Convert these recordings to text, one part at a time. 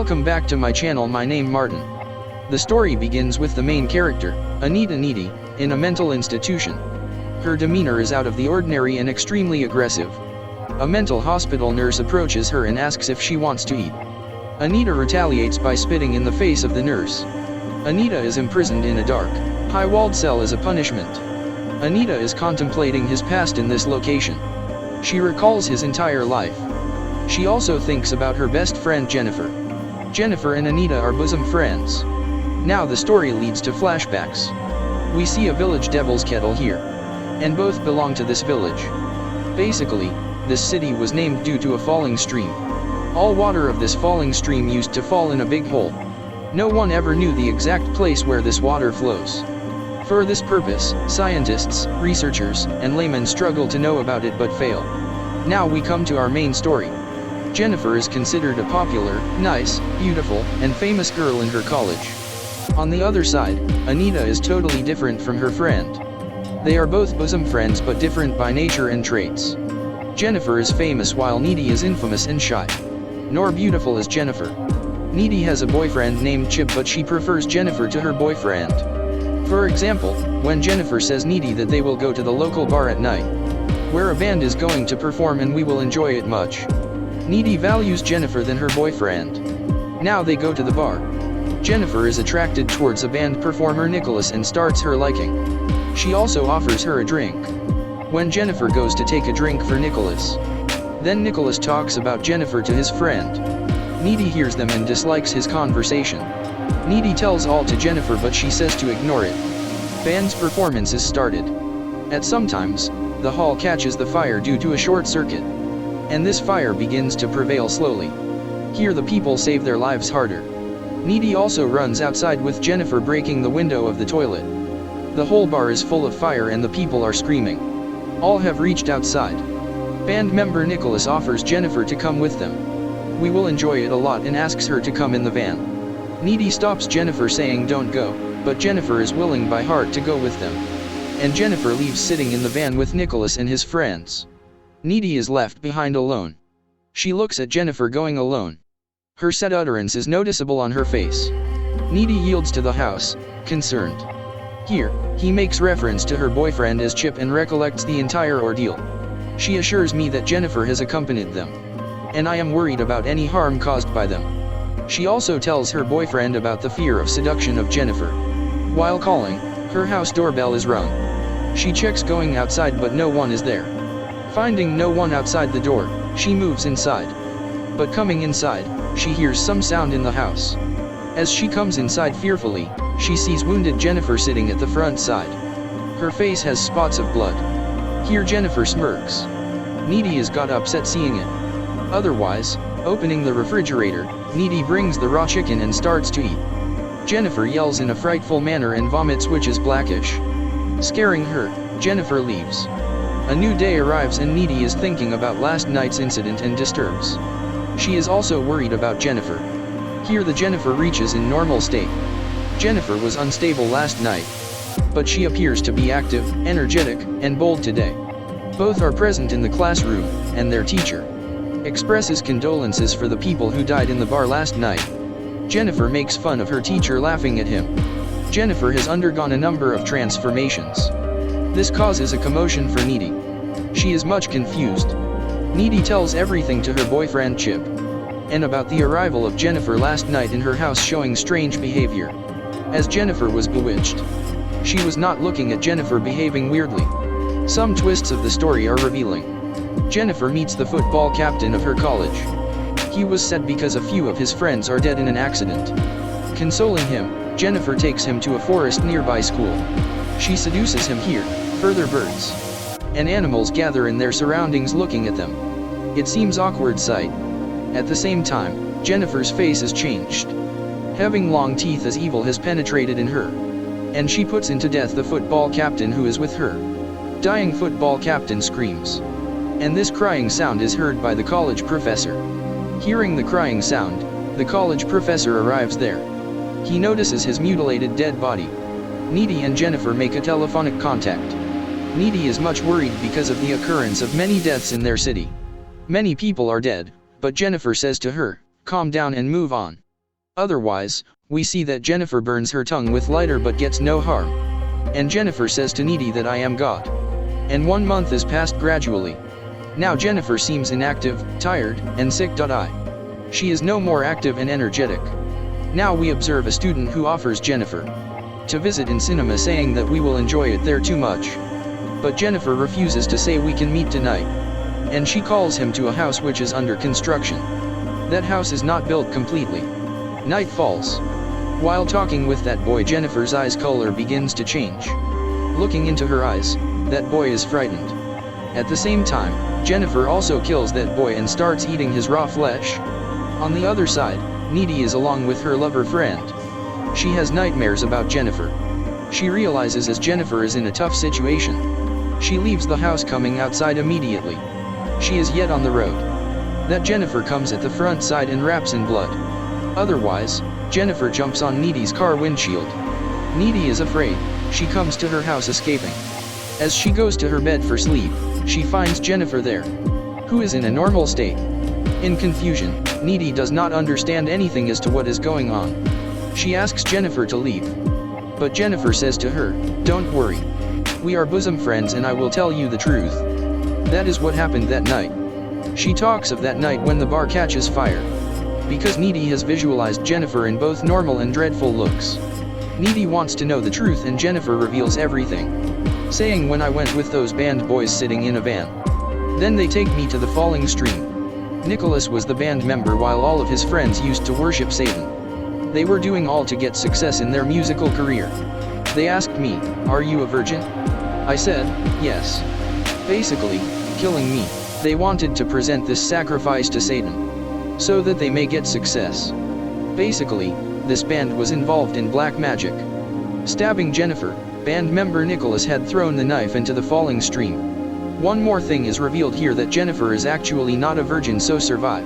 Welcome back to my channel. My name Martin. The story begins with the main character, Anita Needy, in a mental institution. Her demeanor is out of the ordinary and extremely aggressive. A mental hospital nurse approaches her and asks if she wants to eat. Anita retaliates by spitting in the face of the nurse. Anita is imprisoned in a dark, high-walled cell as a punishment. Anita is contemplating his past in this location. She recalls his entire life. She also thinks about her best friend Janifer. Janifer and Anita are bosom friends. Now the story leads to flashbacks. We see a village devil's kettle here. And both belong to this village. Basically, this city was named due to a falling stream. All water of this falling stream used to fall in a big hole. No one ever knew the exact place where this water flows. For this purpose, scientists, researchers, and laymen struggle to know about it but fail. Now we come to our main story. Janifer is considered a popular, nice, beautiful, and famous girl in her college. On the other side, Anita is totally different from her friend. They are both bosom friends but different by nature and traits. Janifer is famous while Needy is infamous and shy. Nor beautiful as Janifer. Needy has a boyfriend named Chip but she prefers Janifer to her boyfriend. For example, when Janifer says Needy that they will go to the local bar at night, where a band is going to perform and we will enjoy it much. Needy values Janifer than her boyfriend. Now they go to the bar. Janifer is attracted towards a band performer Nicholas and starts her liking. She also offers her a drink. When Janifer goes to take a drink for Nicholas, then Nicholas talks about Janifer to his friend. Needy hears them and dislikes his conversation. Needy tells all to Janifer but she says to ignore it. Band's performance is started. At some times, the hall catches the fire due to a short circuit. And this fire begins to prevail slowly. Here the people save their lives harder. Needy also runs outside with Janifer breaking the window of the toilet. The whole bar is full of fire and the people are screaming. All have reached outside. Band member Nicholas offers Janifer to come with them. We will enjoy it a lot and asks her to come in the van. Needy stops Janifer saying don't go, but Janifer is willing by heart to go with them. And Janifer leaves sitting in the van with Nicholas and his friends. Needy is left behind alone. She looks at Janifer going alone. Her sad utterance is noticeable on her face. Needy yields to the house, concerned. Here, he makes reference to her boyfriend as Chip and recollects the entire ordeal. She assures me that Janifer has accompanied them. And I am worried about any harm caused by them. She also tells her boyfriend about the fear of seduction of Janifer. While calling, her house doorbell is rung. She checks going outside but no one is there. Finding no one outside the door, she moves inside. But coming inside, she hears some sound in the house. As she comes inside fearfully, she sees wounded Janifer sitting at the front side. Her face has spots of blood. Here Janifer smirks. Needy is got upset seeing it. Otherwise, opening the refrigerator, Needy brings the raw chicken and starts to eat. Janifer yells in a frightful manner and vomits which is blackish. Scaring her, Janifer leaves. A new day arrives and Needy is thinking about last night's incident and disturbs. She is also worried about Janifer. Here the Janifer reaches in normal state. Janifer was unstable last night. But she appears to be active, energetic, and bold today. Both are present in the classroom, and their teacher expresses condolences for the people who died in the bar last night. Janifer makes fun of her teacher laughing at him. Janifer has undergone a number of transformations. This causes a commotion for Needy. She is much confused. Needy tells everything to her boyfriend Chip. And about the arrival of Janifer last night in her house showing strange behavior. As Janifer was bewitched. She was not looking at Janifer behaving weirdly. Some twists of the story are revealing. Janifer meets the football captain of her college. He was sad because a few of his friends are dead in an accident. Consoling him, Janifer takes him to a forest nearby school. She seduces him here. Further birds and animals gather in their surroundings looking at them. It seems awkward sight. At the same time, Janifer's face is changed. Having long teeth as evil has penetrated in her. And she puts into death the football captain who is with her. Dying football captain screams. And this crying sound is heard by the college professor. Hearing the crying sound, the college professor arrives there. He notices his mutilated dead body. Needy and Janifer make a telephonic contact. Needy is much worried because of the occurrence of many deaths in their city. Many people are dead, but Janifer says to her, calm down and move on. Otherwise, we see that Janifer burns her tongue with lighter but gets no harm. And Janifer says to Needy that I am God. And 1 month is passed gradually. Now Janifer seems inactive, tired, and sick. She is no more active and energetic. Now we observe a student who offers Janifer to visit in cinema, saying that we will enjoy it there too much. But Janifer refuses to say we can meet tonight. And she calls him to a house which is under construction. That house is not built completely. Night falls. While talking with that boy, Janifer's eyes color begins to change. Looking into her eyes, that boy is frightened. At the same time, Janifer also kills that boy and starts eating his raw flesh. On the other side, Needy is along with her lover friend. She has nightmares about Janifer. She realizes as Janifer is in a tough situation. She leaves the house, coming outside immediately. She is yet on the road. That Janifer comes at the front side and wraps in blood. Otherwise, Janifer jumps on Needy's car windshield. Needy is afraid. She comes to her house escaping. As she goes to her bed for sleep, she finds Janifer there, who is in a normal state. In confusion, Needy does not understand anything as to what is going on. She asks Janifer to leave. But Janifer says to her, "Don't worry. We are bosom friends and I will tell you the truth." That is what happened that night. She talks of that night when the bar catches fire. Because Needy has visualized Janifer in both normal and dreadful looks. Needy wants to know the truth and Janifer reveals everything, saying, "When I went with those band boys sitting in a van. Then they take me to the falling stream. Nicholas was the band member while all of his friends used to worship Satan. They were doing all to get success in their musical career. They asked me, 'Are you a virgin?' I said, 'Yes.' Basically, killing me. They wanted to present this sacrifice to Satan, so that they may get success. Basically, this band was involved in black magic." Stabbing Janifer, band member Nicholas had thrown the knife into the falling stream. One more thing is revealed here, that Janifer is actually not a virgin, so survive.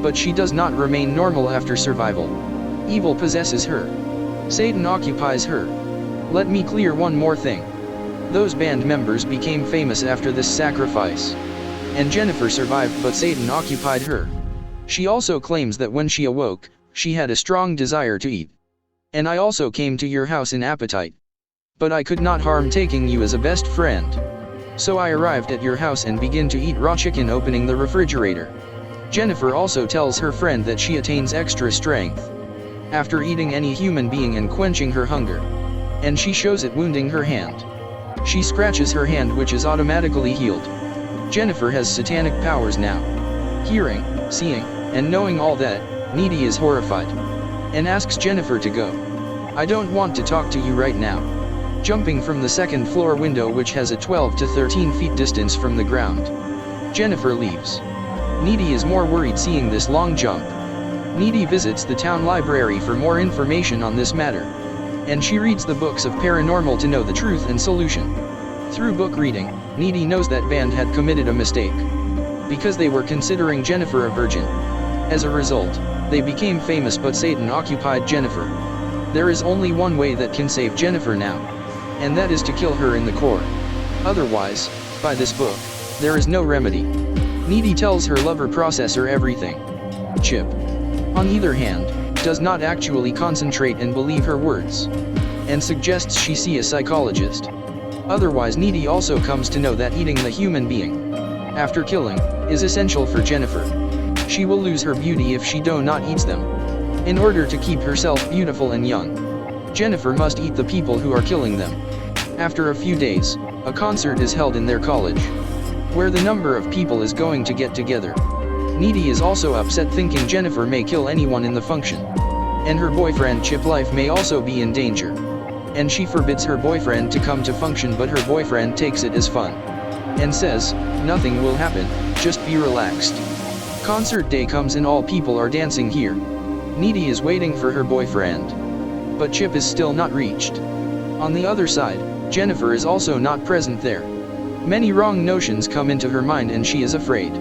But she does not remain normal after survival. Evil possesses her. Satan occupies her. Let me clear one more thing. Those band members became famous after this sacrifice. And Janifer survived, but Satan occupied her. She also claims that when she awoke, she had a strong desire to eat. And I also came to your house in appetite. But I could not harm taking you as a best friend. So I arrived at your house and began to eat raw chicken, opening the refrigerator. Janifer also tells her friend that she attains extra strength after eating any human being and quenching her hunger. And she shows it, wounding her hand. She scratches her hand, which is automatically healed. Janifer has satanic powers now. Hearing, seeing, and knowing all that, Needy is horrified and asks Janifer to go. "I don't want to talk to you right now." Jumping from the second floor window, which has a 12 to 13 feet distance from the ground, Janifer leaves. Needy is more worried seeing this long jump. Needy visits the town library for more information on this matter. And she reads the books of paranormal to know the truth and solution. Through book reading, Needy knows that band had committed a mistake, because they were considering Janifer a virgin. As a result, they became famous, but Satan occupied Janifer. There is only one way that can save Janifer now, and that is to kill her in the core. Otherwise, by this book, there is no remedy. Needy tells her lover processor everything. Chip, on either hand, does not actually concentrate and believe her words, and suggests she see a psychologist. Otherwise, Needy also comes to know that eating the human being after killing is essential for Janifer. She will lose her beauty if she do not eats them. In order to keep herself beautiful and young, Janifer must eat the people who are killing them. After a few days, a concert is held in their college, where the number of people is going to get together. Needy is also upset, thinking Janifer may kill anyone in the function, and her boyfriend Chip life may also be in danger. And she forbids her boyfriend to come to function, but her boyfriend takes it as fun and says, "Nothing will happen, just be relaxed." Concert day comes and all people are dancing here. Needy is waiting for her boyfriend, but Chip is still not reached. On the other side, Janifer is also not present there. Many wrong notions come into her mind and she is afraid,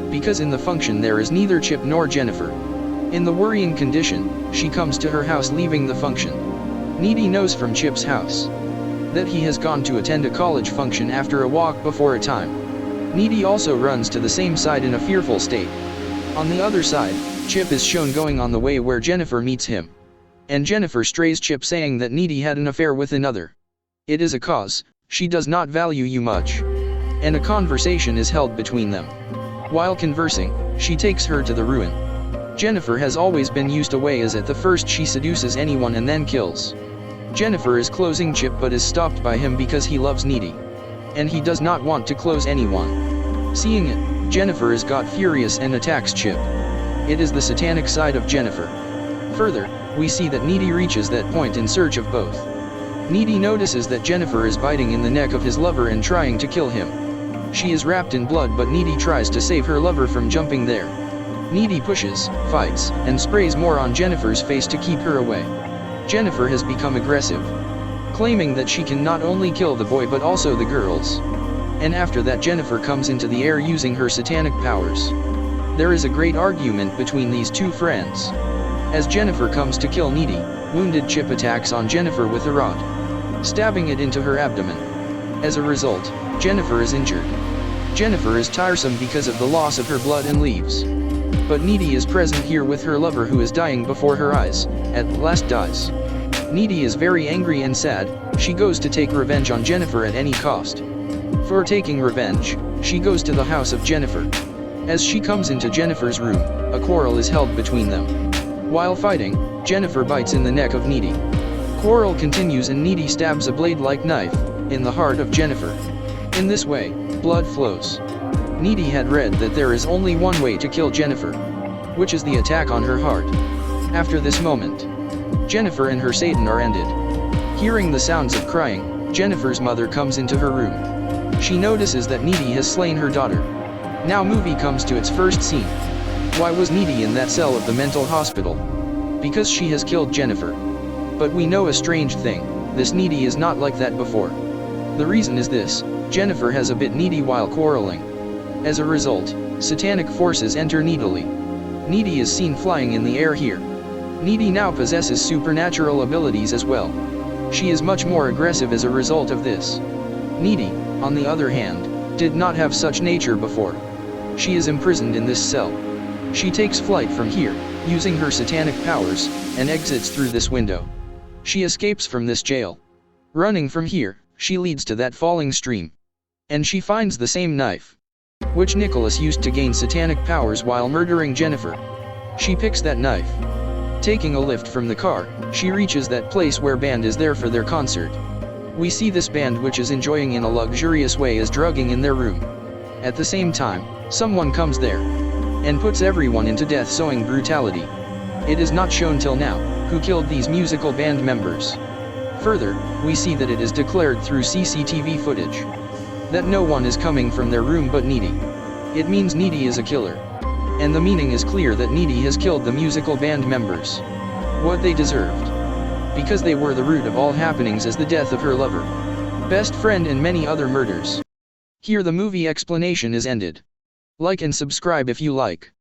because in the function there is neither Chip nor Janifer. In the worrying condition, she comes to her house leaving the function. Needy knows from Chip's house that he has gone to attend a college function after a walk before a time. Needy also runs to the same side in a fearful state. On the other side, Chip is shown going on the way where Janifer meets him. And Janifer strays Chip saying that Needy had an affair with another. It is a cause, she does not value you much. And a conversation is held between them. While conversing, she takes her to the ruin. Janifer has always been used away as at the first she seduces anyone and then kills. Janifer is closing Chip but is stopped by him because he loves Needy. And he does not want to close anyone. Seeing it, Janifer is got furious and attacks Chip. It is the satanic side of Janifer. Further, we see that Needy reaches that point in search of both. Needy notices that Janifer is biting in the neck of his lover and trying to kill him. She is wrapped in blood but Needy tries to save her lover from jumping there. Needy pushes, fights, and sprays more on Janifer's face to keep her away. Janifer has become aggressive, claiming that she can not only kill the boy but also the girls. And after that Janifer comes into the air using her satanic powers. There is a great argument between these two friends. As Janifer comes to kill Needy, wounded Chip attacks on Janifer with a rod, stabbing it into her abdomen. As a result, Janifer is injured. Janifer is tiresome because of the loss of her blood and leaves. But Needy is present here with her lover who is dying before her eyes, at last dies. Needy is very angry and sad, she goes to take revenge on Janifer at any cost. For taking revenge, she goes to the house of Janifer. As she comes into Janifer's room, a quarrel is held between them. While fighting, Janifer bites in the neck of Needy. Quarrel continues and Needy stabs a blade-like knife in the heart of Janifer. In this way, blood flows. Needy had read that there is only one way to kill Janifer, which is the attack on her heart. After this moment, Janifer and her Satan are ended. Hearing the sounds of crying, Janifer's mother comes into her room. She notices that Needy has slain her daughter. Now movie comes to its first scene. Why was Needy in that cell of the mental hospital? Because she has killed Janifer. But we know a strange thing, this Needy is not like that before. The reason is this, Janifer has a bit Needy while quarreling. As a result, satanic forces enter Needily. Needy is seen flying in the air here. Needy now possesses supernatural abilities as well. She is much more aggressive as a result of this. Needy, on the other hand, did not have such nature before. She is imprisoned in this cell. She takes flight from here, using her satanic powers, and exits through this window. She escapes from this jail. Running from here, she leads to that falling stream. And she finds the same knife, which Nicholas used to gain satanic powers while murdering Janifer. She picks that knife. Taking a lift from the car, she reaches that place where band is there for their concert. We see this band which is enjoying in a luxurious way is drugging in their room. At the same time, someone comes there and puts everyone into death showing brutality. It is not shown till now who killed these musical band members. Further, we see that it is declared through CCTV footage that no one is coming from their room but Needy. It means Needy is a killer. And the meaning is clear that Needy has killed the musical band members. What they deserved. Because they were the root of all happenings as the death of her lover, best friend and many other murders. Here the movie explanation is ended. Like and subscribe if you like.